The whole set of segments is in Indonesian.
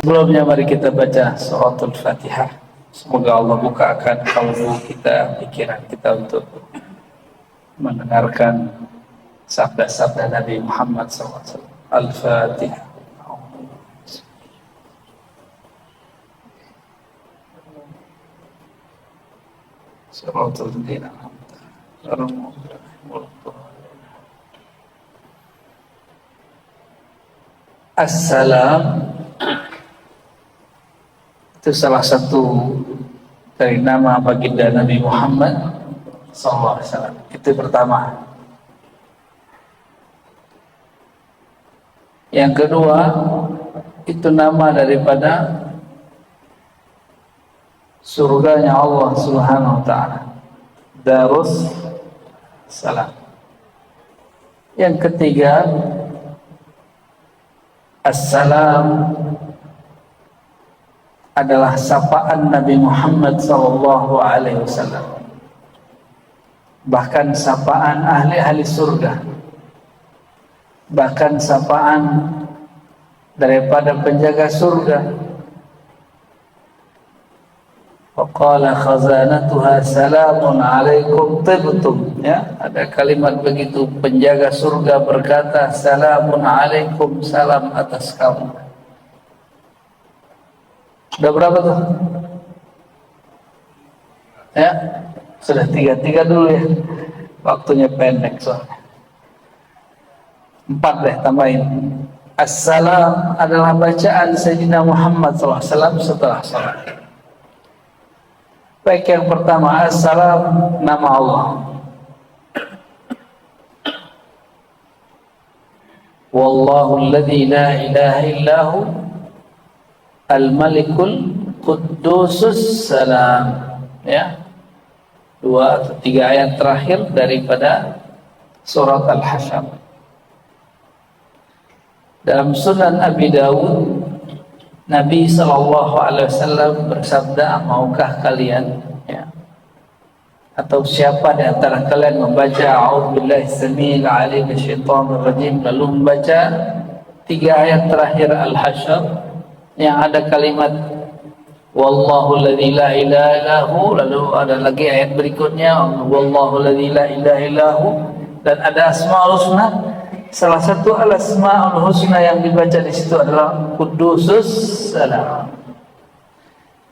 Sebelumnya mari kita baca suratul Fatihah. Semoga Allah bukakan kalbu kita, pikiran kita untuk mendengarkan sabda-sabda Nabi Muhammad SAW. Al-Fatihah. Suratul Dina. Assalam itu salah satu dari nama baginda Nabi Muhammad SAW. Itu pertama. Yang kedua, itu nama daripada surganya Allah Subhanahu wa ta'ala, Darus Salam. Yang ketiga, Assalam adalah sapaan Nabi Muhammad SAW, bahkan sapaan ahli-ahli surga, bahkan sapaan daripada penjaga surga. Faqala khazanatuha salamun alaikum tibtum, ya, ada kalimat begitu. Penjaga surga berkata salamun alaikum, salam atas kamu. Udah berapa tuh? Ya, sudah tiga dulu ya, waktunya pendek soalnya. 4 deh tambahin. Assalam adalah bacaan Sayyidina Muhammad SAW setelah salat. Baik, yang pertama, assalam nama Allah. Wallahu alladzi la ilaha illahu al-malikul quddusus salam. Ya, 2 atau 3 ayat terakhir daripada surat Al-Hasyr. Dalam Sunan Abi Dawud, Nabi SAW bersabda, maukah kalian, ya, atau siapa di antara kalian membaca a'udzubillahi samil alim minasyaitonir rajim, lalu membaca 3 ayat terakhir Al-Hasyr yang ada kalimat wallahu alladzi la ilaha illahu, lalu ada lagi ayat berikutnya wallahu alladzi la ilaha illahu, dan ada asmaul husna. Salah satu al-asmaul husna yang dibaca di situ adalah Qudusus Salam.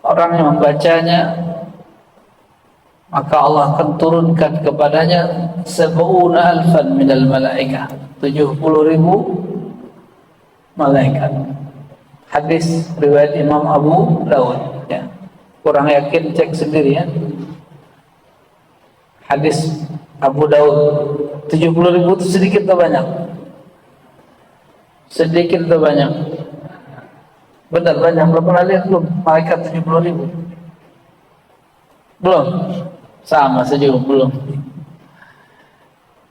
Orang yang membacanya, maka Allah akan turunkan kepadanya 70,000 minal malaikah, 70.000 malaikat. Hadis riwayat Imam Abu Dawud, ya. Kurang yakin cek sendiri, ya. Hadis Abu Dawud. 70.000 itu sedikit atau banyak? Sedikit atau banyak? Benar, banyak. Belum pernah lihat belum malaikat 70.000? Belum? Sama saja belum.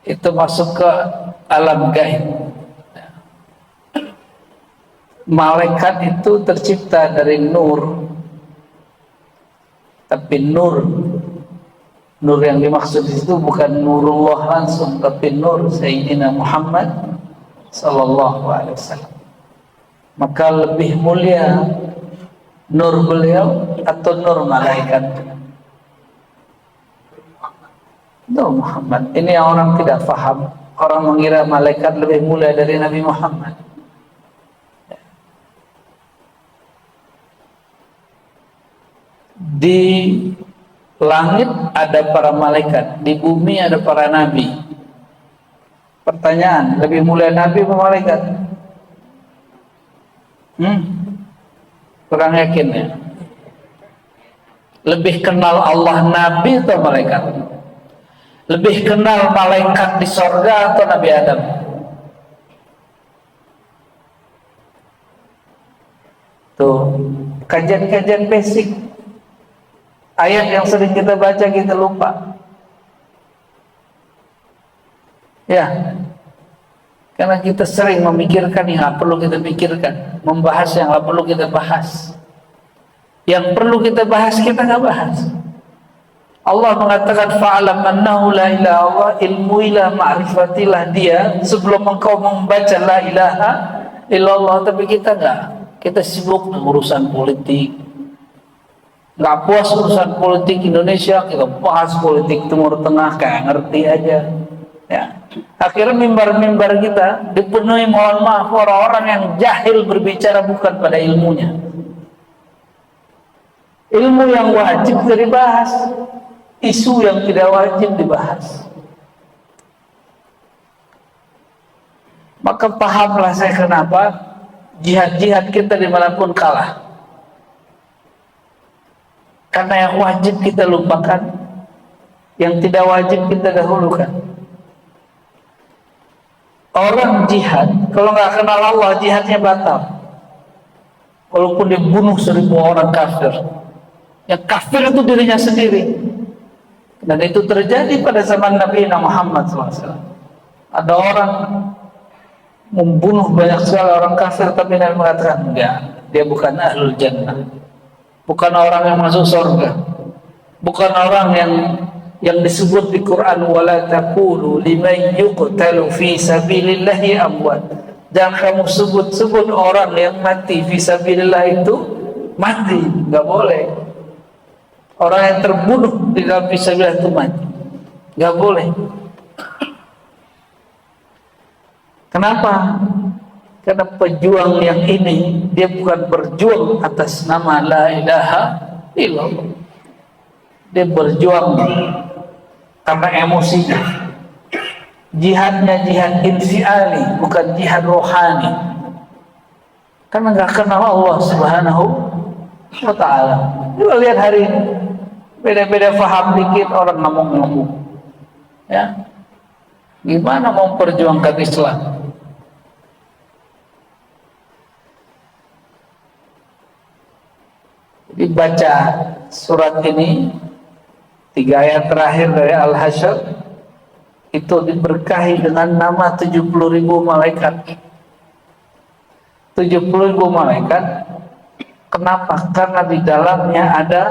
Itu masuk ke alam gaib. Malaikat itu tercipta dari nur. Tapi nur yang dimaksud di situ bukan nurullah langsung, tapi nur Sayyidina Muhammad sallallahu alaihi wasallam. Maka lebih mulia nur beliau atau nur malaikat? Nur Muhammad. Ini yang orang tidak faham. Orang mengira malaikat lebih mulia dari Nabi Muhammad. Di langit ada para malaikat, di bumi ada para nabi. Pertanyaan, lebih mulia nabi atau malaikat? Kurang yakin, ya. Lebih kenal Allah nabi atau malaikat? Lebih kenal malaikat di sorga atau Nabi Adam? Tuh, kajian-kajian basic. Ayat yang sering kita baca kita lupa. Ya, karena kita sering memikirkan yang nggak perlu kita pikirkan, membahas yang nggak perlu kita bahas. Yang perlu kita bahas kita nggak bahas. Allah mengatakan fa'alam annahu la ilaha illallah, ilmuilah, ma'rifatilah dia sebelum engkau membaca la ilaha illallah. Tapi kita nggak Kita sibuk dengan urusan politik. Nggak puas urusan politik Indonesia, kita bahas politik Timur Tengah kayak ngerti aja. Ya. Akhirnya mimbar-mimbar kita dipenuhi, mohon maaf, orang-orang yang jahil berbicara bukan pada ilmunya. Ilmu yang wajib tidak dibahas, isu yang tidak wajib dibahas. Maka pahamlah saya kenapa jihad-jihad kita dimanapun kalah. Karena yang wajib kita lupakan, yang tidak wajib kita dahulukan. Orang jihad, kalau nggak kenal Allah, jihadnya batal. Walaupun dia bunuh 1000 orang kafir, yang kafir itu dirinya sendiri. Dan itu terjadi pada zaman Nabi Muhammad SAW. Ada orang membunuh banyak sekali orang kafir, tapi Nabi mengatakan enggak, dia bukan ahlul jannah, bukan orang yang masuk surga, bukan orang yang disebut di Quran wala taqulu liman yuqtalu fi sabilillahi amwat. Jangan kamu sebut-sebut orang yang mati fi sabilillah itu mati, enggak boleh. Orang yang terbunuh di dalam fi sabilillah itu mati, enggak boleh. Kenapa? Karena pejuang yang ini dia bukan berjuang atas nama la ilaha illallah. Dia berjuang karena emosinya. Jihadnya jihad infiali, bukan jihad rohani. Karena nggak kenal Allah Subhanahu wa ta'ala. Coba lihat hari ini, beda-beda faham dikit orang ngomong-ngomong. Ya, gimana mau perjuangkan Islam? Dibaca surat ini, 3 ayat terakhir dari Al-Hasyr, itu diberkahi dengan nama 70.000 malaikat. 70.000 malaikat. Kenapa? Karena di dalamnya ada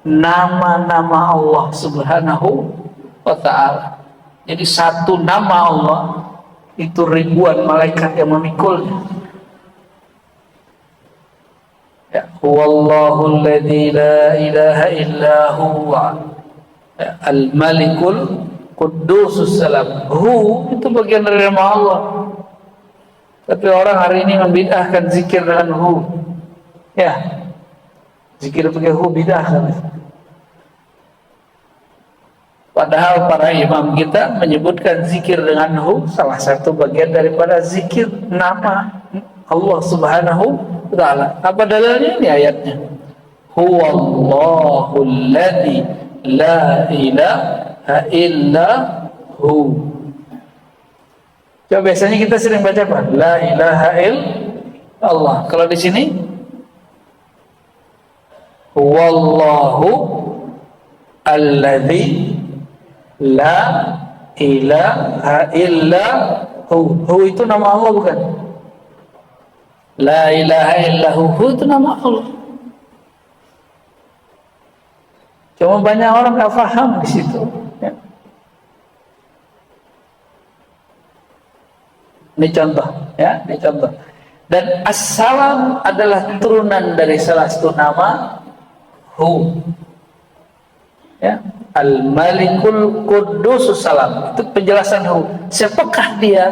nama-nama Allah Subhanahu wa ta'ala. Jadi satu nama Allah itu ribuan malaikat yang memikulnya. Ya, huwallahul ladzi la ilaha illa huwa al-malikul quddusus salam. Hu itu bagian dari nama Allah. Tapi orang hari ini membid'ahkan zikir dengan hu. Ya, zikir pakai hu bid'ah kan. Padahal para imam kita menyebutkan zikir dengan hu salah satu bagian daripada zikir nama Allah Subhanahu wa ta'ala. Apa dalilnya? Ini ayatnya. Huwallahul ladzi la ilaha illa hu. Coba biasanya kita sering baca apa? La ilaha illallah. Kalau di sini huwallahu alladzi la ilaha illa hu. Hu itu nama Allah bukan? La ilaha illa hu itu nama Allah. Cuma banyak orang nggak paham di situ. Ya. Ini contoh, ya, ini contoh. Dan as-salam adalah turunan dari salah satu nama hu. Ya, al-malikul quddusus salam. Itu penjelasan hu. Siapakah dia?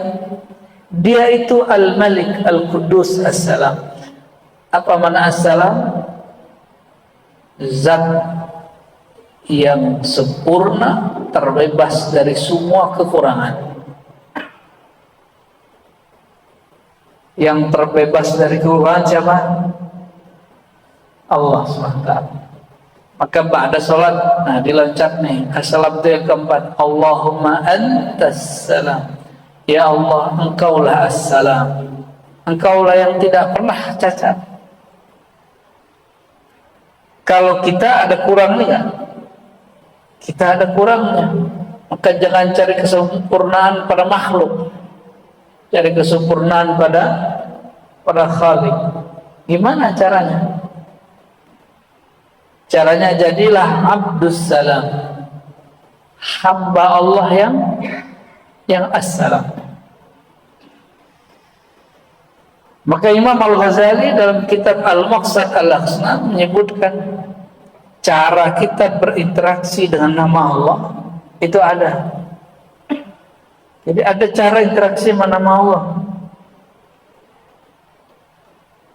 Dia itu al-malik al-quddus as-salam. Apa makna as-salam? Zat yang sempurna, terbebas dari semua kekurangan. Yang terbebas dari kekurangan siapa? Allah SWT. Maka ba'da salat, nah diloncat nih, as-salam itu yang keempat. Allahumma antas salam. Ya Allah, engkaulah as-salam. Engkaulah yang tidak pernah cacat. Kalau kita ada kurangnya, kita ada kurangnya, maka jangan cari kesempurnaan pada makhluk, cari kesempurnaan pada Khalik. Gimana caranya? Caranya jadilah abdus salam, hamba Allah yang as-salam. Maka Imam Al-Ghazali dalam kitab Al-Maqsad Al-Aqsa menyebutkan cara kita berinteraksi dengan nama Allah itu ada. Jadi ada cara interaksi dengan nama Allah.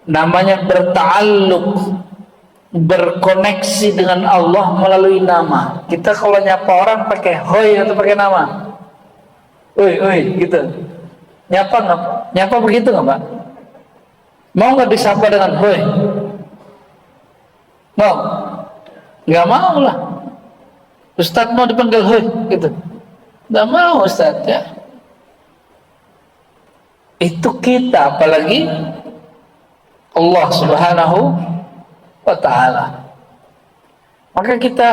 Namanya berta'alluq, berkoneksi dengan Allah melalui nama. Kita kalau nyapa orang pakai hoi atau pakai nama? Oi, gitu. Nyapa begitu nggak, Pak? Mau nggak disapa dengan hoi? Mau? Nggak mau lah. Ustadz mau dipanggil hoi, gitu. Nggak mau Ustadz ya. Itu kita, apalagi Allah Subhanahu wa Ta'ala. Maka kita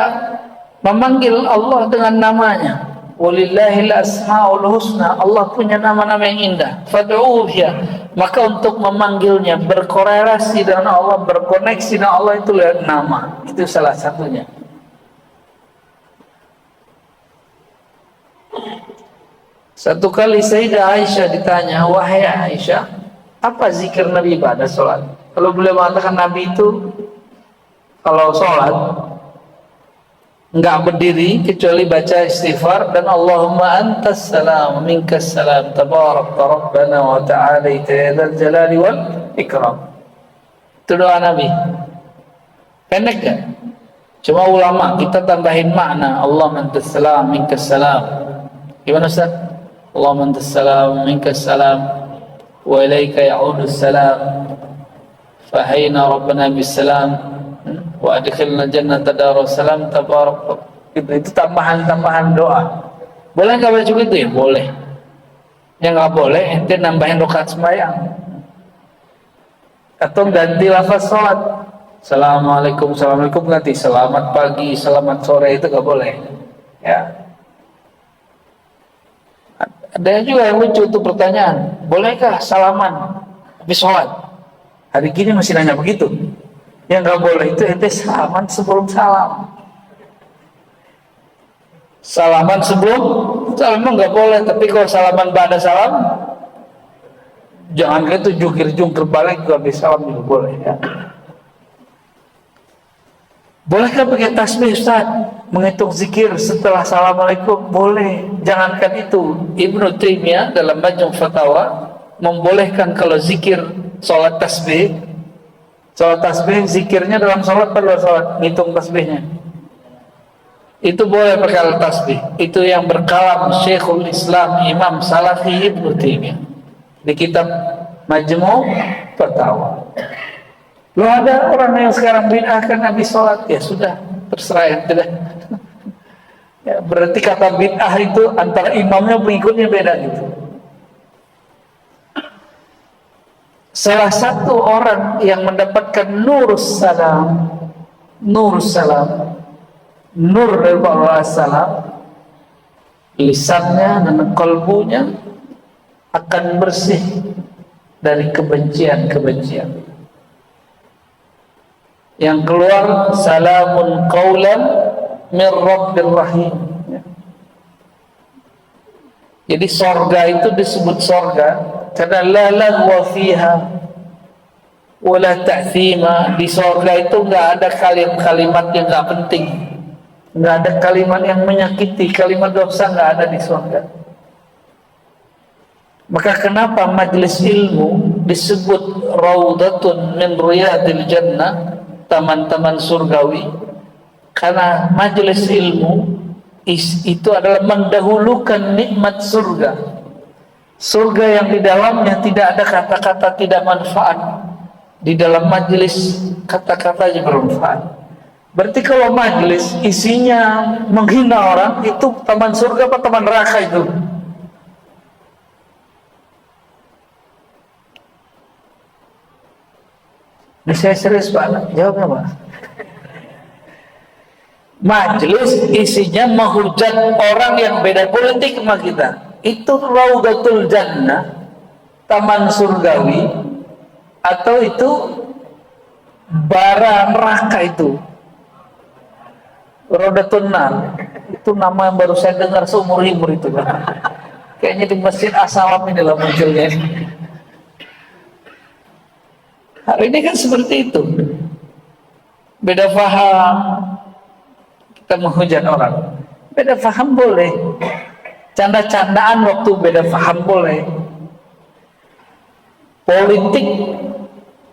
memanggil Allah dengan namanya. Walillahil asmaul husna. Allah punya nama-nama yang indah. Fad'uhu biha. Maka untuk memanggilnya, berkorelasi dengan Allah, berkoneksi dengan Allah itu lewat nama. Itu salah satunya. Satu kali Sayyidah Aisyah ditanya, wahai Aisyah, apa zikir Nabi pada sholat? Kalau beliau mengatakan Nabi itu kalau sholat enggak berdiri kecuali baca istighfar dan Allahumma antas salam minkas salam tabarakta rabbana wa ta'alaita ya dzal jalali wal ikram. Itu doa Nabi. Pendek kan? Cuma ulama kita tambahin makna Allahumma antas salam minkas salam. Gimana Ustaz? Allahumma antas salam minkas salam wa ilaika ya'udus salam fahayna rabbana bis salam wa adkhilna jannata darussalam tabarak. Itu tambahan doa. Boleh nggak baca gitu ya? Boleh. Yang nggak boleh ente nambahin rakaat sembahyang atau ganti lafaz salat. Assalamualaikum, assalamualaikum ganti selamat pagi, selamat sore, itu nggak boleh. Ya. Ada juga yang lucu tuh pertanyaan, bolehkah salaman habis sholat? Hari gini masih nanya begitu. Yang nggak boleh itu ente salaman sebelum salam. Salaman sebelum salam nggak boleh, tapi kalau salaman ba'da salam, jangan gitu jungkir balik juga habis salam juga boleh ya. Bolehkah pakai tasbih Ustaz? Menghitung zikir setelah assalamualaikum? Boleh. Jangankan itu, Ibnu Taimiyah dalam Majmu' Fatawa membolehkan kalau zikir sholat tasbih, zikirnya dalam sholat pada sholat, ngitung tasbihnya. Itu boleh pakai alat tasbih. Itu yang berkalam Syekhul Islam Imam Salafi Ibnu Taimiyah di kitab Majmu' Fatawa. Lo ada orang yang sekarang bid'ahkan habis sholat, ya sudah, terserah yang tidak. Ya, berarti kata bid'ah itu antara imamnya pengikutnya beda gitu. Salah satu orang yang mendapatkan nur dari Allah salam, lisannya dan kalbunya akan bersih dari kebencian. Yang keluar salamun qaulan min rabbir rahim. Jadi sorga itu disebut sorga karena la lagwa fiha wala ta'thima. Di sorga itu nggak ada kalimat yang nggak penting, nggak ada kalimat yang menyakiti, kalimat dosa nggak ada di sorga. Maka kenapa majlis ilmu disebut raudatun min riyadil jannah, taman-taman surgawi? Karena majelis ilmu itu adalah mendahulukan nikmat surga. Surga yang di dalamnya tidak ada kata-kata tidak manfaat. Di dalam majelis kata-kata aja bermanfaat. Berarti kalau majelis isinya menghina orang, itu taman surga apa taman neraka itu? Ini saya serius Pak, jawabnya Pak. Majelis isinya menghujat orang yang beda politik sama kita, itu raudatul jannah, taman surgawi, atau itu bara neraka itu raudatun nar. Itu nama yang baru saya dengar seumur hidup itu Pak. Kayaknya di Masjid As-Salam ini lah munculnya. Hari ini kan seperti itu. Beda paham, kita menghujat orang. Beda paham boleh. Canda-candaan waktu beda paham boleh. Politik,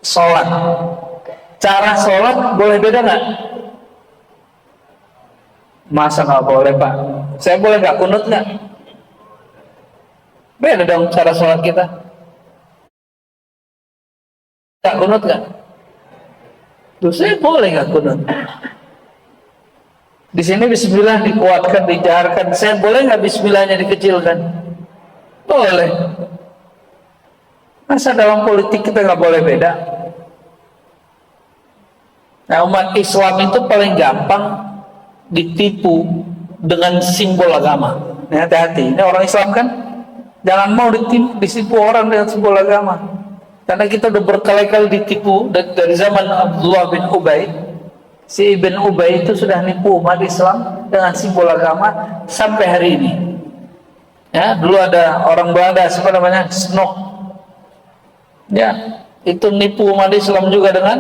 sholat, cara sholat boleh beda nggak? Masa nggak boleh Pak? Saya boleh nggak kunut nggak? Beda dong cara sholat kita. Nggak kunut nggak? Tuh saya boleh nggak kunut? Di sini bismillah dikuatkan, dijaharkan. Saya boleh nggak bismillahnya dikecilkan? Boleh. Masa dalam politik kita nggak boleh beda? Nah, umat Islam itu paling gampang ditipu dengan simbol agama. Nah, hati-hati. Ini orang Islam kan? Jangan mau ditipu orang dengan simbol agama. Karena kita udah berkali-kali ditipu dari zaman Abdullah bin Ubay. Si Ibn Ubay itu sudah nipu umat Islam dengan simbol agama sampai hari ini. Ya, dulu ada orang Belanda, siapa namanya? Snok. Ya, itu nipu umat Islam juga dengan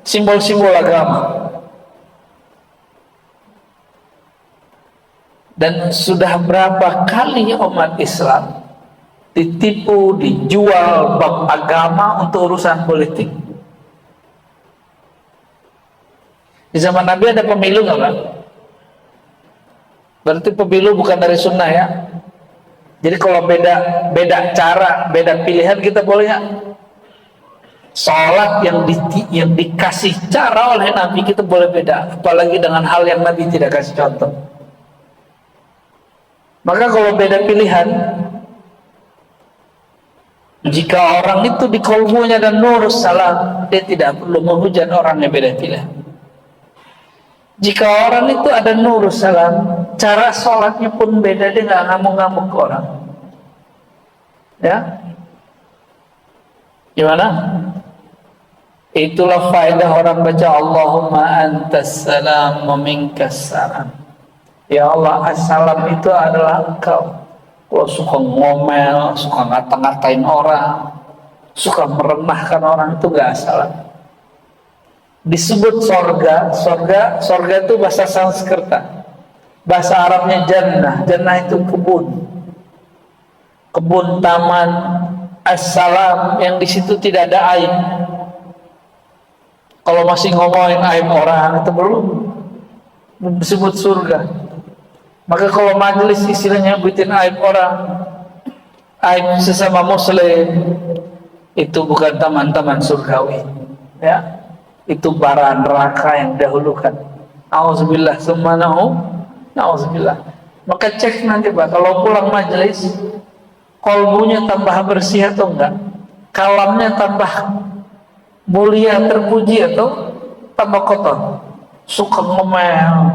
simbol-simbol agama. Dan sudah berapa kali umat Islam ditipu, dijual bab agama untuk urusan politik. Di zaman Nabi ada pemilu nggak Pak? Berarti pemilu bukan dari sunnah ya. Jadi kalau beda cara, beda pilihan kita boleh nggak? Sholat yang dikasih cara oleh Nabi kita boleh beda, apalagi dengan hal yang Nabi tidak kasih contoh. Maka kalau beda pilihan, jika orang itu di kolbunya dan nur salam, dia tidak perlu menghujat orang yang beda pilihan. Jika orang itu ada nur salam, cara sholatnya pun beda, dia nggak ngamuk-ngamuk ke orang. Ya, gimana? Itulah faedah orang baca Allahumma antas salam wa minkas salam. Ya Allah, assalam itu adalah Engkau. Kalau suka ngomel, suka ngata-ngatain orang, suka meremahkan orang, itu gak assalam. Disebut sorga itu bahasa Sanskerta. Bahasa Arabnya jannah. Jannah itu kebun taman. Assalam yang di situ tidak ada aib. Kalau masih ngomongin aib orang itu belum disebut surga. Maka kalau majelis istilahnya nyebutin aib orang, aib sesama muslim, itu bukan taman-taman surgawi, ya, itu bara neraka yang dahulukan. Auzubillah summa na'udzubillah. Maka cek nanti Pak, kalau pulang majelis, kolbunya tambah bersih atau enggak, kalamnya tambah mulia terpuji atau tambah kotor, suka ngomel,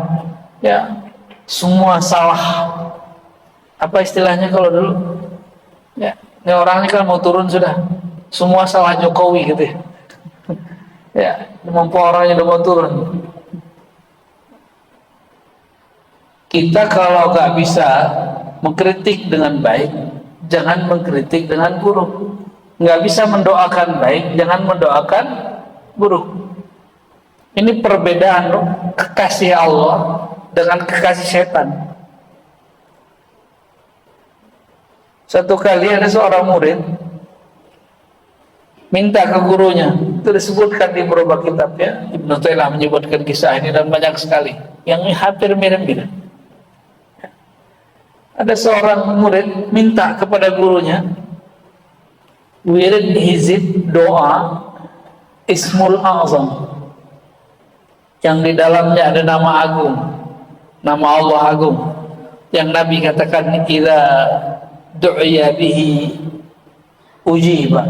ya. Semua salah, apa istilahnya kalau dulu ya, ini orang ini kan mau turun sudah semua salah Jokowi gitu ya. Ya, mampu orangnya udah mau turun. Kita kalau nggak bisa mengkritik dengan baik, jangan mengkritik dengan buruk. Nggak bisa mendoakan baik, jangan mendoakan buruk. Ini perbedaan loh, kekasih Allah dengan kekasih setan. Satu kali ada seorang murid minta ke gurunya, itu disebutkan di beberapa kitab ya, Ibnu Taimiyah menyebutkan kisah ini dan banyak sekali yang hampir mirip-mirip. Ada seorang murid minta kepada gurunya wirid hizib doa Ismul Azam yang di dalamnya ada nama agung, nama Allah agung, yang Nabi katakan idza du'iya bihi ujiba,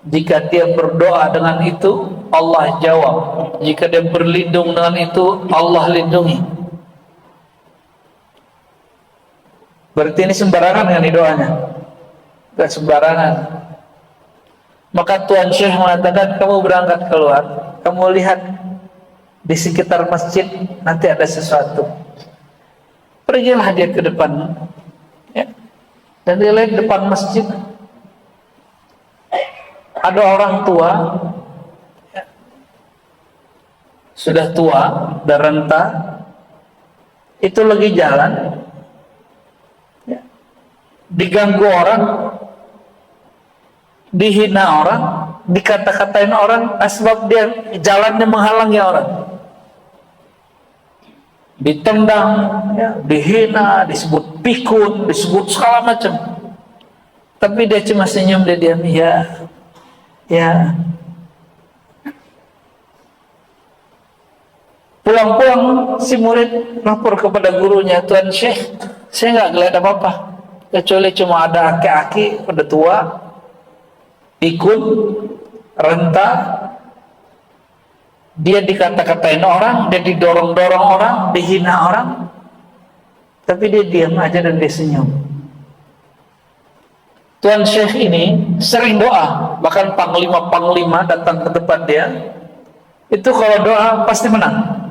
jika dia berdoa dengan itu Allah jawab, jika dia berlindung dengan itu Allah lindungi. Berarti ini sembarangan kan doanya? Gak sembarangan. Maka Tuan Syekh mengatakan, kamu berangkat keluar, kamu lihat di sekitar masjid nanti ada sesuatu. Pergilah dia ke depan, ya. Dan dia lihat depan masjid ada orang tua sudah tua dan renta, itu lagi jalan, ya, diganggu orang, dihina orang, dikata-katain orang, asbab dia jalannya menghalangi orang, ditendang, ya, dihina, disebut pikun, disebut segala macam. Tapi dia cuma senyum, dia diam, ya, ya. Pulang-pulang si murid lapor kepada gurunya, Tuan Syekh, saya nggak ngeliat apa-apa, kecuali cuma ada aki-aki udah tua, pikun, renta, dia dikata-katain orang, dia didorong-dorong orang, dihina orang, tapi dia diam aja dan dia senyum. Tuan Syekh ini sering doa, bahkan panglima-panglima datang ke tempat dia, itu kalau doa pasti menang.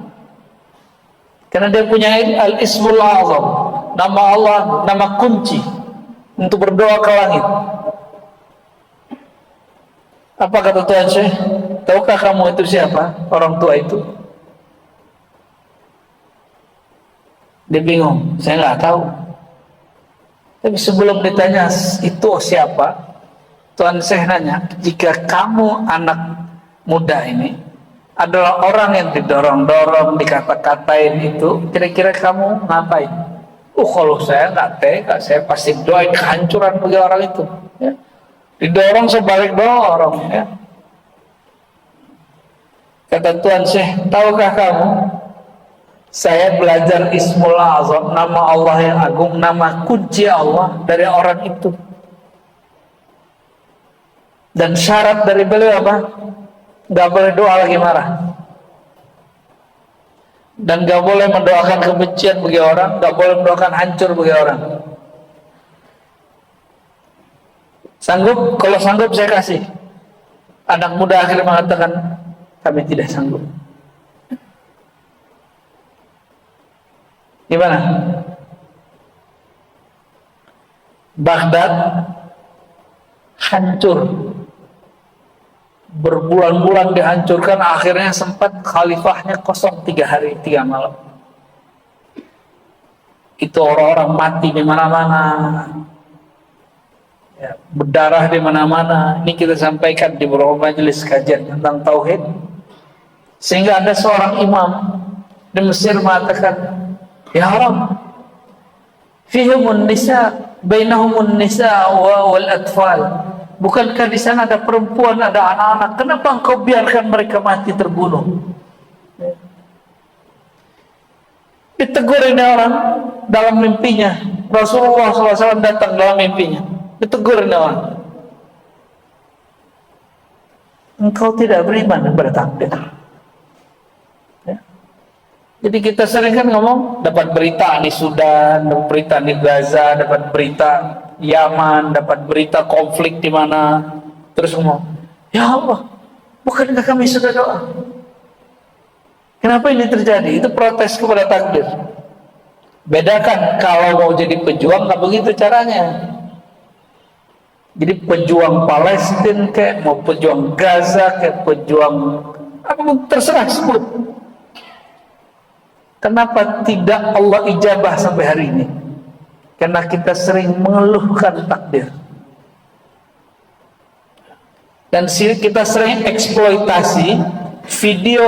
Karena dia punya al-ismul azam, nama Allah, nama kunci untuk berdoa ke langit. Apa kata Tuan Syekh? Tahukah kamu itu siapa? Orang tua itu? Dia bingung, saya nggak tahu. Tapi sebelum ditanya itu siapa, Tuan Syekh nanya, jika kamu anak muda ini adalah orang yang didorong-dorong, dikata-katain itu, kira-kira kamu ngapain? Kalau saya nggak tega, saya pasti doain kehancuran bagi orang itu. Ya. Didorong sebalik dorong. Ya. Kata Tuan Syekh, tahukah kamu? Saya belajar Ismul Azam, nama Allah yang agung, nama kunci Allah dari orang itu. Dan syarat dari beliau apa? Gak boleh doa lagi marah, dan gak boleh mendoakan kebencian bagi orang, gak boleh mendoakan hancur bagi orang. Sanggup? Kalau sanggup saya kasih. Anak muda akhirnya mengatakan, kami tidak sanggup. Gimana? Baghdad hancur, berbulan-bulan dihancurkan, akhirnya sempat khalifahnya kosong 3 hari 3 malam. Itu orang-orang mati di mana-mana, ya, berdarah di mana-mana. Ini kita sampaikan di beberapa majelis kajian tentang tauhid, sehingga ada seorang imam di Mesir mengatakan, ya haram, fihumun nisa, bainahumun nisa wal atfal. Bukankah di sana ada perempuan, ada anak-anak? Kenapa engkau biarkan mereka mati terbunuh? Ditegur ini orang dalam mimpinya. Rasulullah SAW datang dalam mimpinya. Ditegur ini orang. Engkau tidak beriman kepada takdir. Ya. Jadi kita sering kan ngomong, dapat berita di Sudan, dapat berita di Gaza, dapat berita Yaman, dapat berita konflik di mana, terus ngomong, ya Allah, bukankah kami sudah doa? Kenapa ini terjadi? Itu protes kepada takdir. Bedakan, kalau mau jadi pejuang nggak begitu caranya. Jadi pejuang Palestina kayak mau pejuang Gaza kayak pejuang apa terserah sebut. Kenapa tidak Allah ijabah sampai hari ini? Karena kita sering mengeluhkan takdir, dan kita sering eksploitasi video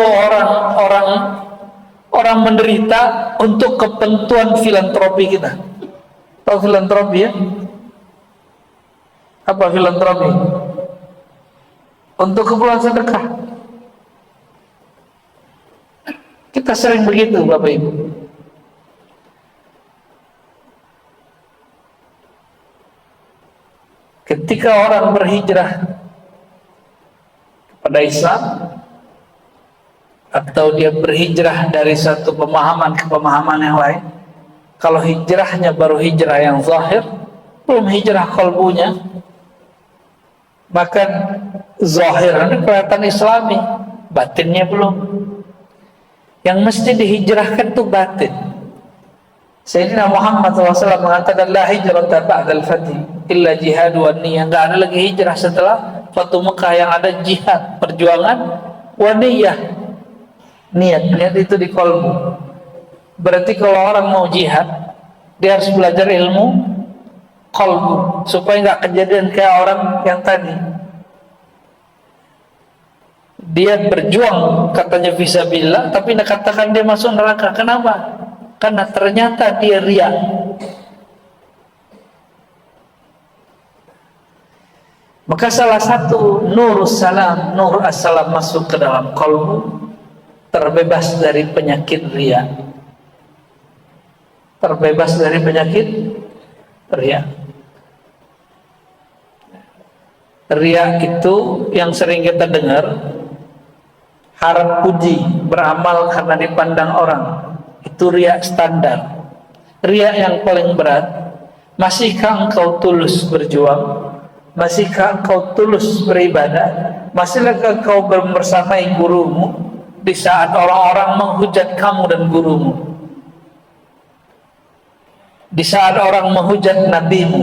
orang menderita untuk kepentingan filantropi kita. Tahu filantropi ya? Apa filantropi? Untuk keperluan sedekah. Kita sering begitu, Bapak Ibu. Ketika orang berhijrah kepada Islam, atau dia berhijrah dari satu pemahaman ke pemahaman yang lain, kalau hijrahnya baru hijrah yang zahir, belum hijrah kalbunya, maka zahirnya kelihatan Islami, batinnya belum. Yang mesti dihijrahkan itu batin. Sayyidina Muhammad SAW mengatakan, la hijrata ba'dal fathi illa jihad wa niyah. Nggak ada lagi hijrah setelah Fatu Mekah, yang ada jihad, perjuangan, wa niyah, Niat itu di kolbu. Berarti kalau orang mau jihad, dia harus belajar ilmu kolbu supaya nggak kejadian kayak orang yang tadi. Dia berjuang katanya fisabilillah, tapi nak katakan dia masuk neraka. Kenapa? Karena ternyata dia riya. Maka salah satu nur salam, nur assalam masuk ke dalam kolbu, terbebas dari penyakit riya. Terbebas dari penyakit riya. Riya itu yang sering kita dengar, harap puji, beramal karena dipandang orang. Itu riya standar. Riya yang paling berat, masihkah engkau tulus berjuang? Masihkah engkau tulus beribadah? Masihkah engkau bersamai gurumu di saat orang-orang menghujat kamu dan gurumu? Di saat orang menghujat nabimu,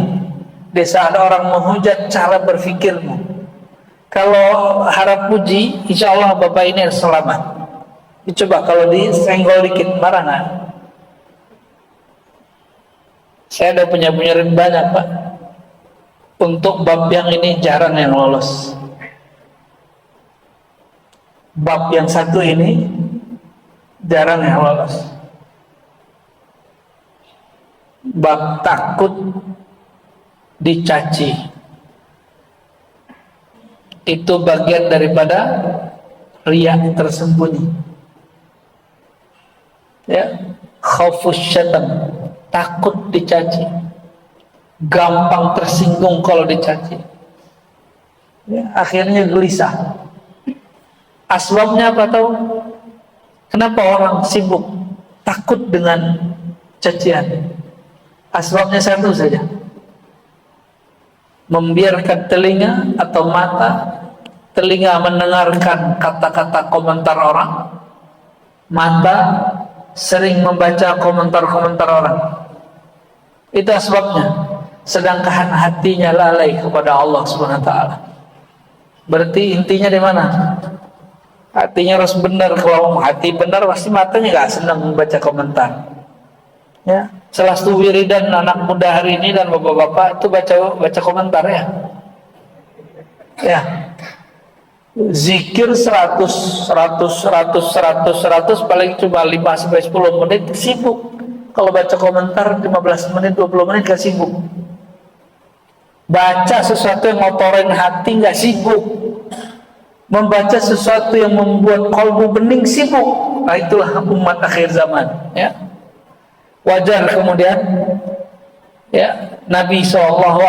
di saat orang menghujat cara berfikirmu. Kalau harap puji, insya Allah bapak ini selamat. Coba kalau disenggol dikit, marah nggak? Saya udah punya murid banyak pak. Untuk bab yang ini jarang yang lolos. Bab yang satu ini jarang yang lolos. Bab takut dicaci, itu bagian daripada riya tersembunyi. Ya, khaufus syaitan, takut dicaci, gampang tersinggung kalau dicaci. Ya, akhirnya gelisah. Asbabnya apa tahu? Kenapa orang sibuk takut dengan cacian? Asbabnya satu saja. Membiarkan telinga atau mata, telinga mendengarkan kata-kata komentar orang, mata sering membaca komentar-komentar orang. Itu asbabnya. Sedangkan hatinya lalai kepada Allah Subhanahu wa taala. Berarti intinya di mana? Hatinya harus benar. Kalau hati benar pasti matanya nggak senang membaca komentar. Ya, salah satu wiridan anak muda hari ini dan bapak-bapak itu baca komentar ya. Ya. Zikir 100 paling cuma 5 sampai 10 menit sibuk. Kalau baca komentar 15 menit 20 menit gak sibuk. Baca sesuatu yang ngotorin hati nggak sibuk. Membaca sesuatu yang membuat kalbu bening sibuk. Nah, itulah umat akhir zaman. Ya, wajar kemudian ya Nabi SAW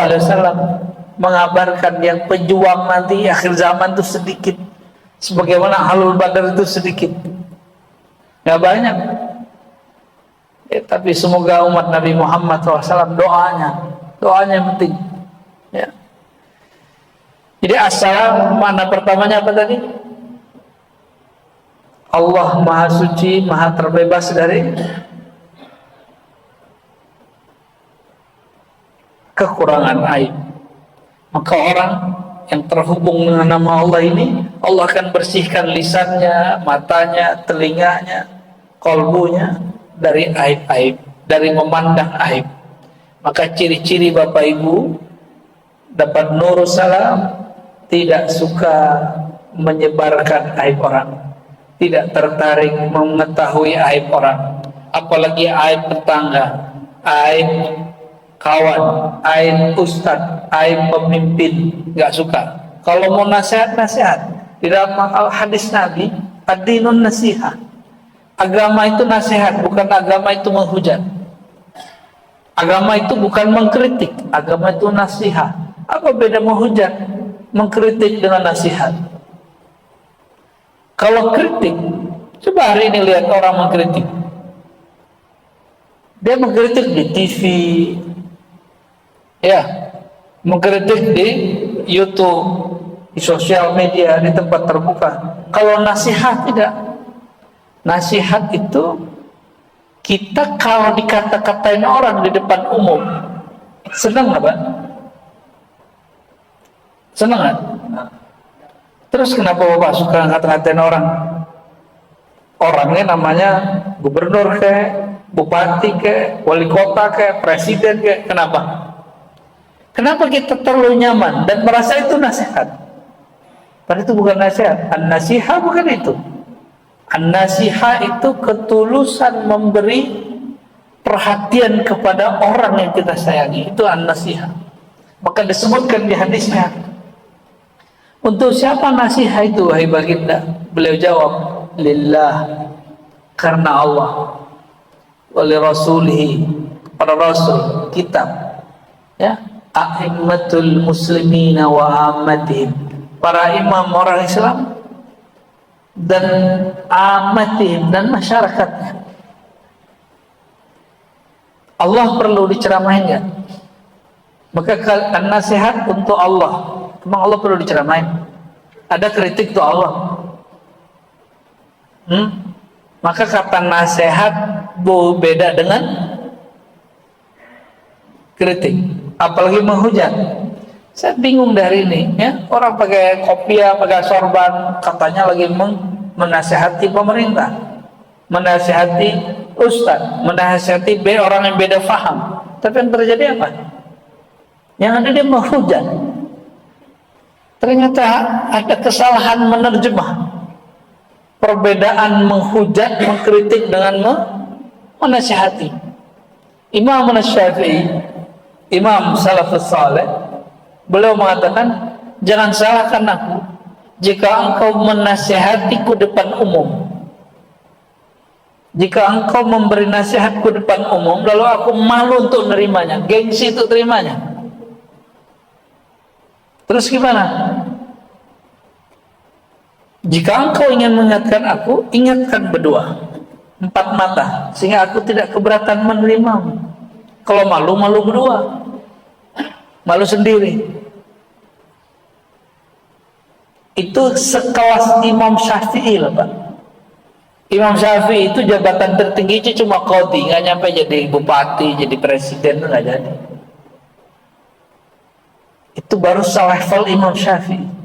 mengabarkan yang pejuang nanti akhir zaman itu sedikit, sebagaimana Ahlul Badar itu sedikit, nggak banyak. Ya, tapi semoga umat Nabi Muhammad SAW doanya yang penting. Ya. Jadi assalam makna pertamanya apa tadi? Allah Maha Suci, Maha terbebas dari kekurangan aib. Maka orang yang terhubung dengan nama Allah ini, Allah akan bersihkan lisannya, matanya, telinganya, kolbunya dari aib-aib, dari memandang aib. Maka ciri-ciri Bapak Ibu dapat nur salam, tidak suka menyebarkan aib orang, tidak tertarik mengetahui aib orang, apalagi aib tetangga, aib kawan, aib ustadz, aib pemimpin, nggak suka. Kalau mau nasihat di dalam hadis Nabi, ad-dinun nasihah, agama itu nasihat, bukan agama itu menghujat. Agama itu bukan mengkritik, agama itu nasihat. Apa beda menghujat, mengkritik dengan nasihat? Kalau kritik, coba hari ini lihat orang mengkritik. Dia mengkritik di TV, ya, mengkritik di YouTube, di sosial media, di tempat terbuka. Kalau nasihat tidak. Nasihat itu kita kalau dikata-katain orang di depan umum, senang nggak, Pak? Senang nggak? Terus kenapa Bapak suka ngata-ngatain orang? orangnya namanya gubernur bupati wali kota presiden kenapa? Kenapa kita terlalu nyaman dan merasa itu nasihat? Padahal itu bukan nasihat. An-nasiha bukan itu. An-nasiha itu ketulusan memberi perhatian kepada orang yang kita sayangi. Itu an-nasiha. Maka disebutkan di hadisnya, untuk siapa nasihat itu wahai baginda? Beliau jawab, lillah, karena Allah, wali rasulihi, para rasul, kitab, ya, a'immatul muslimina wa ammatihim, para imam orang Islam dan ammatihim, dan masyarakatnya. Allah perlu diceramain nggak? Maka nasihat untuk Allah. Emang Allah perlu diceramain? Ada kritik tuh Allah. Maka kata nasihat beda dengan kritik, apalagi menghujat. Saya bingung dari ini, ya. Orang pakai kopiah, pakai sorban, katanya lagi menasihati pemerintah, menasihati ustaz, menasihati orang yang beda faham. Tapi yang terjadi apa? Yang ada dia menghujat. Ternyata ada kesalahan menerjemah. Perbedaan menghujat, mengkritik dengan menasihati. Imam Syafi'i, Imam Salafus Saleh, beliau mengatakan, jangan salahkan aku jika engkau menasihatiku depan umum. Jika engkau memberi nasihatku depan umum, lalu aku malu untuk menerimanya, gengsi untuk terimanya. Terus gimana? Jika engkau ingin mengingatkan aku, ingatkan berdua, 4 mata, sehingga aku tidak keberatan menerimamu. Kalau malu, malu berdua, malu sendiri. Itu sekelas Imam Syafi'i lah, Pak. Imam Syafi'i itu jabatan tertinggi itu cuma qadhi, nggak nyampe jadi bupati, jadi presiden, nggak jadi. Itu baru selevel Imam Syafi'i.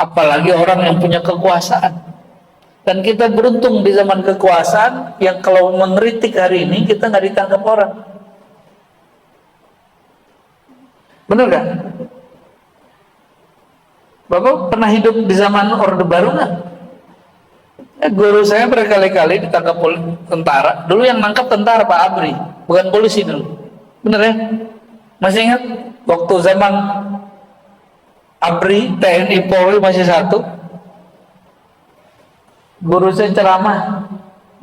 Apalagi orang yang punya kekuasaan. Dan kita beruntung di zaman kekuasaan yang kalau mengkritik hari ini kita nggak ditangkap orang. Benar gak? Bapak pernah hidup di zaman Orde Baru nggak? Guru saya berkali-kali ditangkap tentara. Dulu yang nangkap tentara Pak Abri, bukan polisi dulu. Bener ya? Masih ingat? Waktu zaman Abri, TNI Polri masih satu, guru saya ceramah,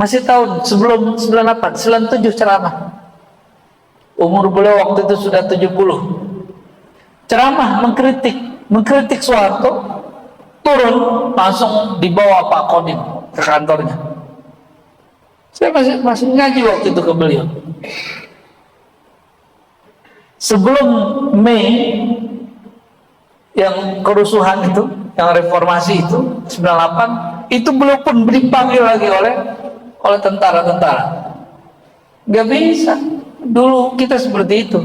masih tahun sebelum 98, 97 ceramah. Umur beliau waktu itu sudah 70. Ceramah mengkritik Soeharto, turun langsung dibawa Pak Kodim ke kantornya. Saya masih ngaji waktu itu ke beliau. Sebelum Mei yang kerusuhan itu, yang reformasi itu 98, itu belum pun dipanggil lagi oleh tentara-tentara. Gak bisa. Dulu kita seperti itu.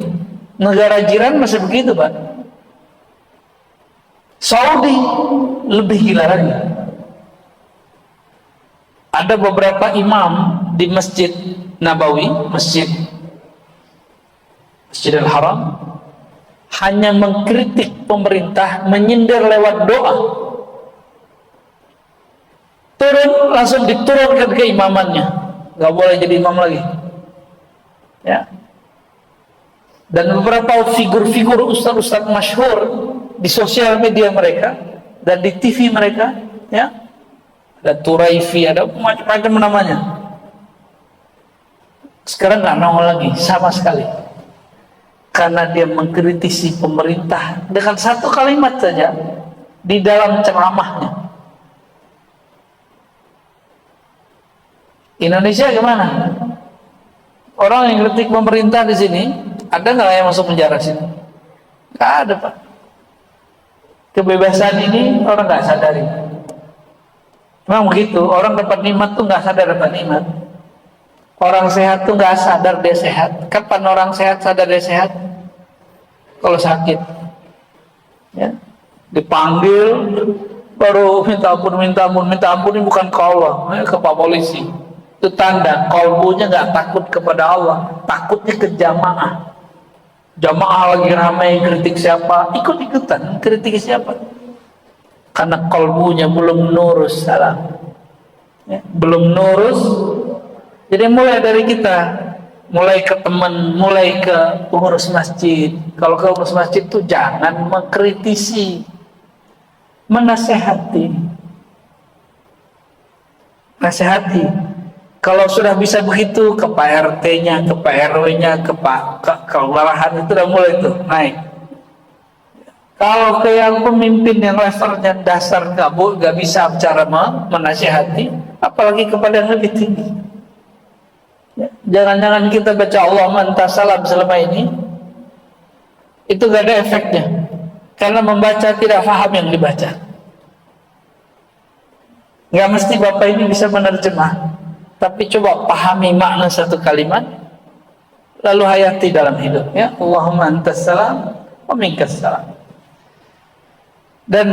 Negara jiran masih begitu, Pak. Saudi lebih gila lagi. Ada beberapa imam di Masjid Nabawi, Masjidil Haram, hanya mengkritik pemerintah, menyindir lewat doa. Turun, langsung diturunkan ke imamannya, nggak boleh jadi imam lagi. Ya. Dan beberapa figur-figur ustaz-ustaz masyhur di sosial media mereka dan di TV mereka, ya, ada Turaifi, ada macam-macam namanya. Sekarang nggak nongol lagi sama sekali. Karena dia mengkritisi pemerintah dengan satu kalimat saja di dalam ceramahnya. Indonesia gimana? Orang yang kritik pemerintah di sini, ada nggak yang masuk penjara sini? Nggak ada, Pak. Kebebasan ini orang nggak sadari. Memang begitu. Orang dapat nikmat tuh nggak sadar dapat nikmat. Orang sehat tuh nggak sadar dia sehat. Kapan orang sehat sadar dia sehat? Kalau sakit, ya, dipanggil baru minta ampun ini bukan ke Allah, ke Pak Polisi. Itu tanda kalbunya nggak takut kepada Allah, takutnya ke jamaah. Jamaah lagi ramai kritik siapa, ikut-ikutan kritik siapa, karena kalbunya belum nurus salam, ya, belum nurus. Jadi mulai dari kita, mulai ke teman, mulai ke pengurus masjid. Kalau ke pengurus masjid itu jangan mengkritisi, menasehati. Nasehati. Kalau sudah bisa begitu, ke Pak RT-nya, ke Pak RW-nya, ke kelurahan, itu udah mulai tuh naik. Kalau ke yang pemimpin yang levelnya dasar nggak bisa bicara menasehati, apalagi kepada yang lebih tinggi. Ya, jangan-jangan kita baca Allah manta salam selama ini itu gak ada efeknya, karena membaca tidak paham yang dibaca. Gak mesti Bapak ini bisa menerjemah, tapi coba pahami makna satu kalimat, lalu hayati dalam hidup. Ya, Allahumma antas salam wa minkas salam. Dan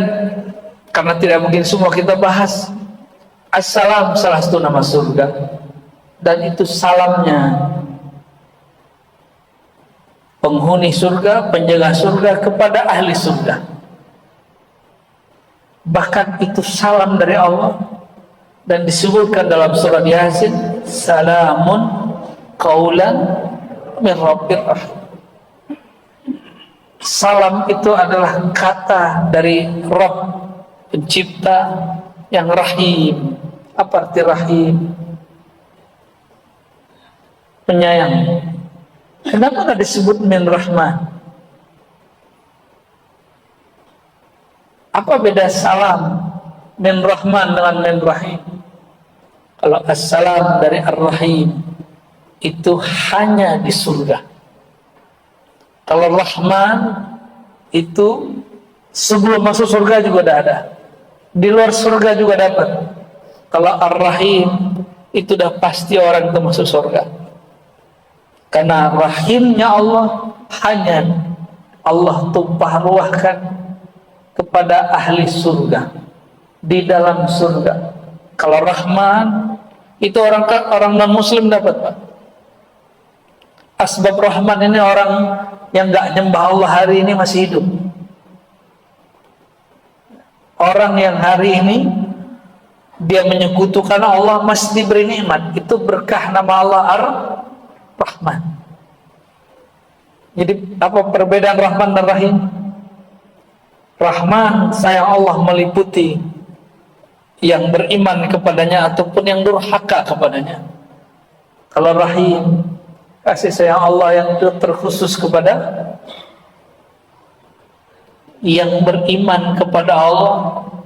karena tidak mungkin semua kita bahas, assalam salah satu nama surga, dan itu salamnya penghuni surga, penjaga surga kepada ahli surga. Bahkan itu salam dari Allah, dan disebutkan dalam surat Yasin, salamun qaulan min rabbir rahim. Salam itu adalah kata dari Rabb, pencipta yang rahim. Apa arti rahim? Penyayang. Kenapa nggak disebut min rahmah? Apa beda salam min rahman dengan min rahim? Kalau assalam dari ar-rahim itu hanya di surga. Kalau rahman itu sebelum masuk surga juga udah ada, di luar surga juga dapat. Kalau ar-rahim itu udah pasti orang itu masuk surga. Karena rahimnya Allah hanya Allah tumpah ruahkan kepada ahli surga di dalam surga. Kalau Rahman itu orang non Muslim dapat, Pak. Asbab Rahman ini orang yang nggak nyembah Allah hari ini masih hidup. Orang yang hari ini dia menyekutukan Allah masih diberi nikmat, itu berkah nama Allah Ar-Rahman. Jadi apa perbedaan Rahman dan Rahim? Rahman sayang Allah meliputi yang beriman kepadanya ataupun yang durhaka kepadanya. Kalau Rahim, kasih sayang Allah yang terkhusus kepada yang beriman kepada Allah,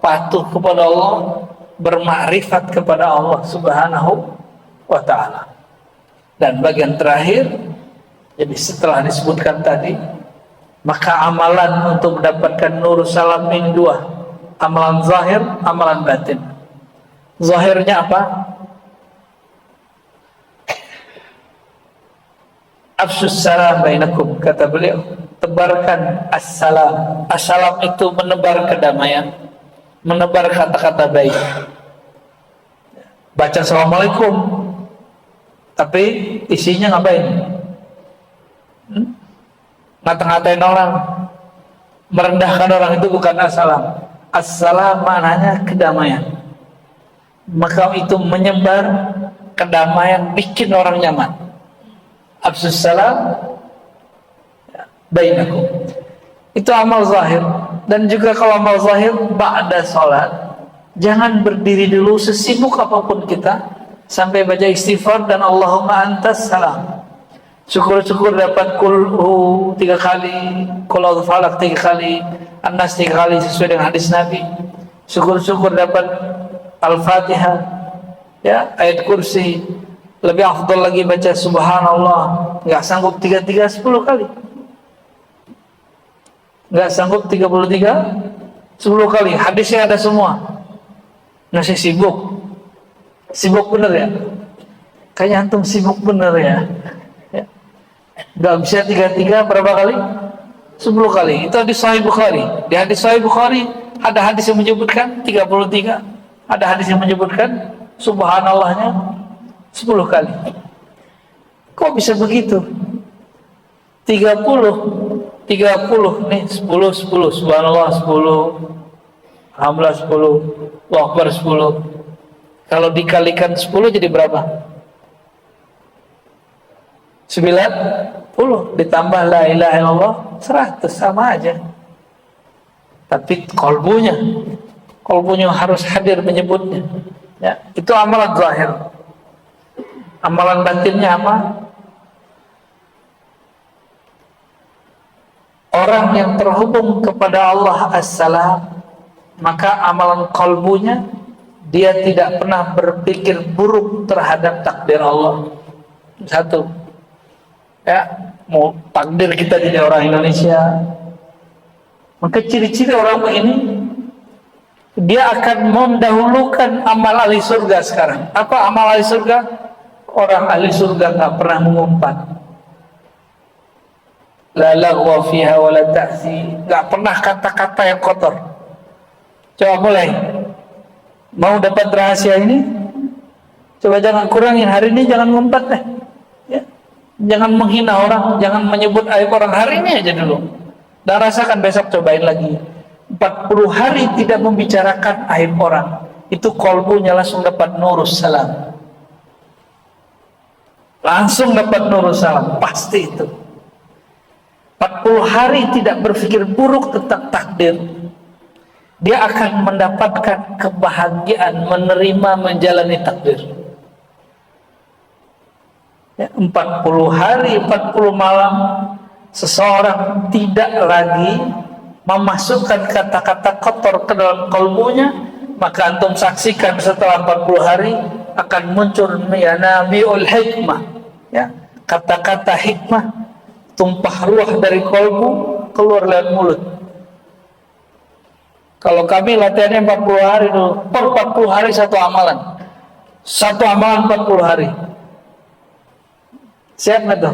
patuh kepada Allah, bermakrifat kepada Allah Subhanahu wa ta'ala. Dan bagian terakhir, jadi setelah disebutkan tadi, maka amalan untuk mendapatkan nur salam ini dua, amalan zahir, amalan batin. Zahirnya apa? Afsus salam bainakum, kata beliau, tebarkan assalam. Assalam itu menebar kedamaian, menebar kata-kata baik. Baca assalamualaikum, tapi isinya ngapain? Ngata-ngatain orang, merendahkan orang, itu bukan assalam. Assalam maknanya kedamaian. Maka itu menyebar kedamaian, bikin orang nyaman. Afsus salam bainakum. Itu amal zahir. Dan juga kalau amal zahir ba'da salat, jangan berdiri dulu sesibuk apapun kita sampai baca istighfar dan Allahumma antas salam. Syukur-syukur dapat kulhu 3 kali, qul a'udzu falaq 3 kali, an-nas 3 kali sesuai dengan hadis Nabi. Syukur-syukur dapat Al-Fatihah, ya, ayat kursi. Lebih afdal lagi baca subhanallah. Nggak sanggup 33 10 kali. Nggak sanggup 33 10 kali. Hadisnya ada semua. Masih sibuk. Sibuk bener ya? Kayaknya antum sibuk bener ya. Nggak bisa 33 berapa kali? 10 kali. Itu hadis Sahih Bukhari. Di hadis Sahih Bukhari Ada hadis yang menyebutkan 33. Ada hadis yang menyebutkan subhanallahnya 10 kali. Kok bisa begitu? 30 nih 10 subhanallah 10, alhamdulillah 10, Allahu Akbar 10. Kalau dikalikan 10 jadi berapa? 90 ditambah la ilaha illallah 100, sama aja. Tapi kolbunya harus hadir menyebutnya. Ya, itu amalan zahir. Amalan batinnya apa? Orang yang terhubung kepada Allah as-salam, maka amalan kolbunya dia tidak pernah berpikir buruk terhadap takdir Allah. Satu, ya, mau takdir kita jadi orang Indonesia, maka ciri-ciri orang begini, dia akan mendahulukan amal ahli surga sekarang. Apa amal ahli surga? Orang ahli surga tak pernah mengumpat. La laghwa fiha wa la ta'si, gak pernah kata-kata yang kotor. Coba mulai, mau dapat rahasia ini, coba jangan kurangin hari ini, jangan ngumpat deh, ya. Jangan menghina orang, jangan menyebut aib orang hari ini aja dulu. Dan rasakan besok, cobain lagi 40 hari tidak membicarakan aib orang, itu kolbunya langsung dapat nurus salam, langsung dapat nurus salam, pasti itu. 40 hari tidak berpikir buruk tentang takdir, dia akan mendapatkan kebahagiaan menerima menjalani takdir. Ya, 40 hari 40 malam seseorang tidak lagi memasukkan kata-kata kotor ke dalam kalbunya, maka antum saksikan setelah 40 hari akan muncul ya nabiul hikmah, ya, kata-kata hikmah tumpah ruah dari kalbu keluar lewat mulut. Kalau kami latihannya 40 hari dulu, per 40 hari satu amalan 40 hari. Siap nggak tuh?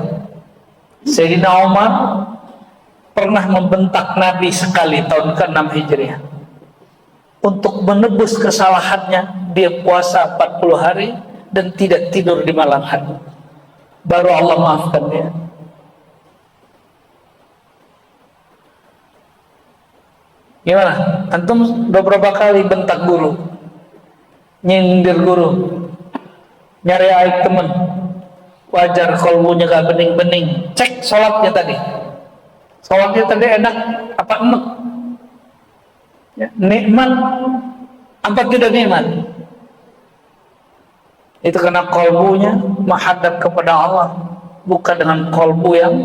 Sayyidina Umar pernah membentak Nabi sekali tahun ke-6 Hijriah. Untuk menebus kesalahannya, dia puasa 40 hari dan tidak tidur di malam hari. Baru Allah maafkan dia. Gimana? Antum udah berapa kali bentak guru, nyindir guru, nyari aib temen, wajar kalbunya gak bening-bening. Cek sholatnya tadi enak apa enak, ya, nikmat apa tidak nikmat. Itu karena kalbunya menghadap kepada Allah, bukan dengan kalbu yang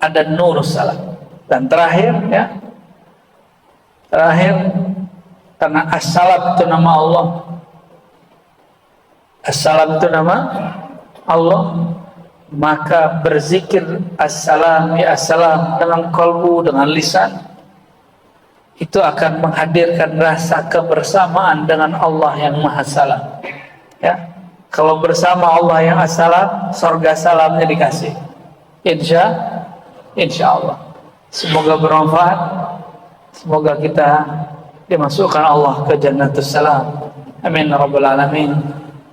ada nur salam. Dan terakhir, ya, karena as-salam itu nama Allah, as-salam itu nama Allah, maka berzikir as-salam ya as-salam dengan kalbu, dengan lisan, itu akan menghadirkan rasa kebersamaan dengan Allah yang Maha Salam. Ya, kalau bersama Allah yang as-salam, surga salamnya dikasih. Insya Allah. Semoga bermanfaat. Semoga kita dimasukkan Allah ke jannatus salam. Amin rabbal alamin.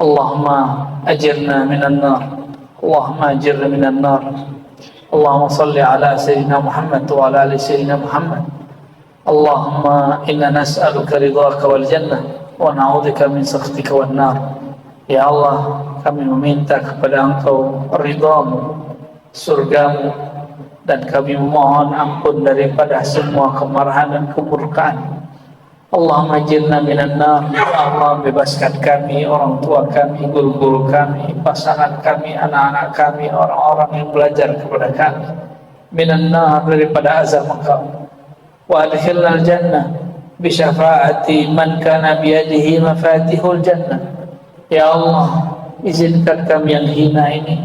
Allahumma ajirna minan nar. Allahumma ajirna minan nar. Allahumma salli ala sayyidina Muhammad wa ala ali sayyidina Muhammad. Allahumma inna nas'aluka ridhaka wal jannah wa na'udzubika min sakhatika wan nar. Ya Allah, kami meminta kepada Engkau ridhamu, surgamu, dan kami memohon ampun daripada semua kemarahan dan kemurkaan. Allahumma ajirna minan nar. Ya Allah, bebaskan kami, orang tua kami, guru-guru kami, pasangan kami, anak-anak kami, orang-orang yang belajar kepada kami, minan nar, daripada azab Engkau. Wa adkhilna al-jannah bi syafaati man kana biyadihi mafatihul jannah. Ya Allah, izinkan kami yang hina ini,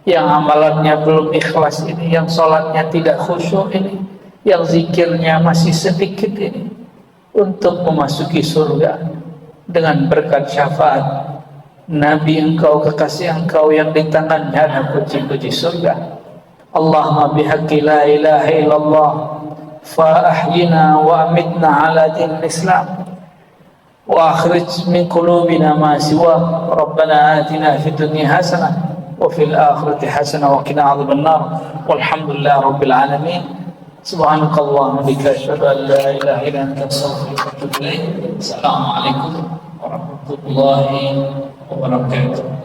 yang amalannya belum ikhlas ini, yang sholatnya tidak khusyuk ini, yang zikirnya masih sedikit ini, untuk memasuki surga dengan berkat syafaat Nabi Engkau, kekasih Engkau yang di tangannya ada kunci-kunci surga. Allahumma bihaqqi la ilaha illallah فأحينا وأمتنا على دين الإسلام وأخرج من قلوبنا ما سواه. ربنا آتنا في الدنيا حسنة وفي الآخرة حسنة وقنا عذاب النار والحمد لله رب العالمين. سبحانك اللهم وبحمدك أشهد أن لا إله إلا أنت أستغفرك وأتوب إليك. السلام عليكم warahmatullahi wabarakatuh.